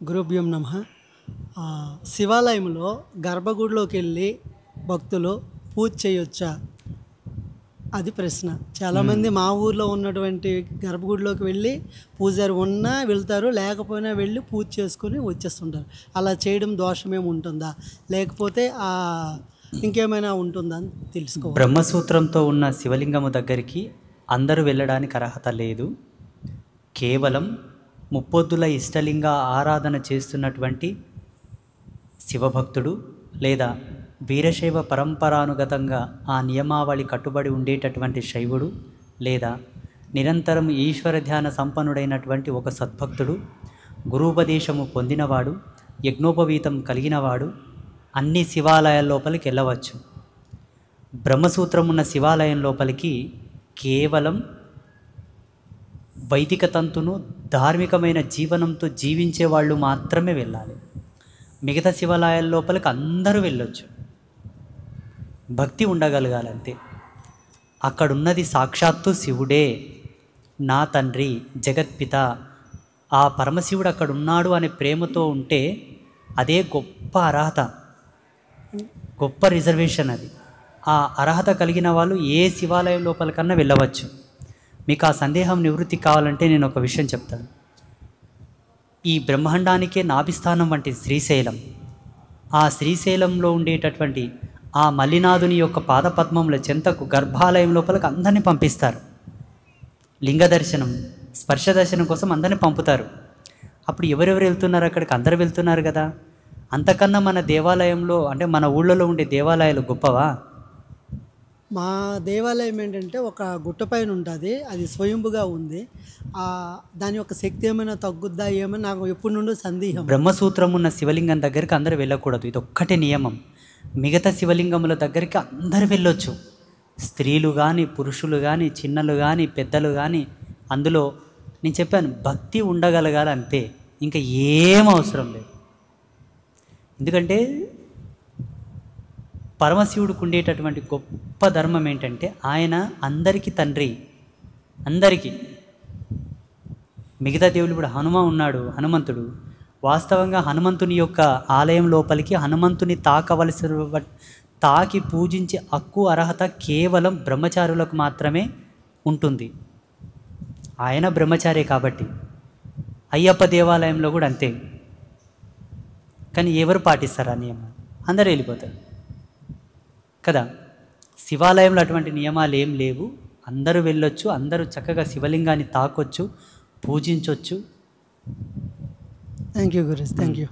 గురుభ్యం నమః. శివాలయంలో గర్భగుడిలోకి వెళ్ళి భక్తులు పూజ చేయొచ్చా? అది ప్రశ్న. చాలామంది మా ఊర్లో ఉన్నటువంటి గర్భగుడిలోకి వెళ్ళి పూజారి ఉన్నా వెళ్తారు, లేకపోయినా వెళ్ళి పూజ చేసుకొని వచ్చేస్తుంటారు. అలా చేయడం దోషమేమి ఉంటుందా, లేకపోతే ఇంకేమైనా ఉంటుందా అని తెలుసుకోవాలి. బ్రహ్మసూత్రంతో ఉన్న శివలింగము దగ్గరికి అందరూ వెళ్ళడానికి అర్హత లేదు. కేవలం ముప్పొద్దుల ఇష్టలింగ ఆరాధన చేస్తున్నటువంటి శివభక్తుడు లేదా వీరశైవ పరంపరానుగతంగా ఆ నియమావళి కట్టుబడి ఉండేటటువంటి శైవుడు లేదా నిరంతరం ఈశ్వర ధ్యాన సంపన్నుడైనటువంటి ఒక సద్భక్తుడు, గురూపదేశము పొందినవాడు, యజ్ఞోపవీతం కలిగినవాడు అన్ని శివాలయాల లోపలికి వెళ్ళవచ్చు. బ్రహ్మసూత్రం ఉన్న శివాలయం లోపలికి కేవలం వైదిక తంతును ధార్మికమైన జీవనంతో జీవించే వాళ్ళు మాత్రమే వెళ్ళాలి. మిగతా శివాలయాల లోపలికి అందరూ వెళ్ళొచ్చు, భక్తి ఉండగలగాలంతే. అక్కడున్నది సాక్షాత్తు శివుడే, నా తండ్రి జగత్పిత, ఆ పరమశివుడు అక్కడున్నాడు అనే ప్రేమతో ఉంటే అదే గొప్ప అర్హత, గొప్ప రిజర్వేషన్. అది ఆ అర్హత కలిగిన వాళ్ళు ఏ శివాలయం లోపలికన్నా వెళ్ళవచ్చు. మీకు ఆ సందేహం నివృత్తి కావాలంటే నేను ఒక విషయం చెప్తాను. ఈ బ్రహ్మాండానికే నాభిస్థానం వంటి శ్రీశైలం, ఆ శ్రీశైలంలో ఉండేటటువంటి ఆ మల్లినాథుని యొక్క పాదపద్మముల చెంతకు గర్భాలయం లోపలికి అందరినీ పంపిస్తారు. లింగ దర్శనం, స్పర్శ దర్శనం కోసం అందరినీ పంపుతారు. అప్పుడు ఎవరెవరు వెళ్తున్నారు అక్కడికి? అందరూ వెళ్తున్నారు కదా. అంతకన్నా మన దేవాలయంలో అంటే మన ఊళ్ళలో ఉండే దేవాలయాలు గొప్పవా? మా దేవాలయం ఏంటంటే ఒక గుట్టపైన ఉంటుంది, అది స్వయంభుగా ఉంది. దాని యొక్క శక్తి ఏమైనా తగ్గుద్దా ఏమైనా నాకు ఎప్పటి నుండో సందేహం. బ్రహ్మసూత్రం ఉన్న శివలింగం దగ్గరికి అందరూ వెళ్ళకూడదు, ఇది ఒక్కటే నియమం. మిగతా శివలింగముల దగ్గరికి అందరూ వెళ్ళొచ్చు, స్త్రీలు కానీ పురుషులు కానీ చిన్నలు కానీ పెద్దలు కానీ. అందులో నేను చెప్పాను, భక్తి ఉండగలగాలి అంతే, ఇంకా ఏం అవసరం లేదు. ఎందుకంటే పరమశివుడికి ఉండేటటువంటి గొప్ప ధర్మం ఏంటంటే ఆయన అందరికీ తండ్రి, అందరికీ. మిగతా దేవుడు ఇప్పుడు హనుమంతుడు. వాస్తవంగా హనుమంతుని యొక్క ఆలయం లోపలికి హనుమంతుని తాకి పూజించే హక్కు అర్హత కేవలం బ్రహ్మచారులకు మాత్రమే ఉంటుంది. ఆయన బ్రహ్మచారే కాబట్టి. అయ్యప్ప దేవాలయంలో కూడా అంతే. కానీ ఎవరు పాటిస్తారు ఆ నియమం? అందరూ వెళ్ళిపోతారు కదా. శివాలయంలో అటువంటి నియమాలు ఏం లేవు, అందరూ వెళ్ళొచ్చు, అందరూ చక్కగా శివలింగాన్ని తాకొచ్చు, పూజించవచ్చు. Thank you Guruji, thank you.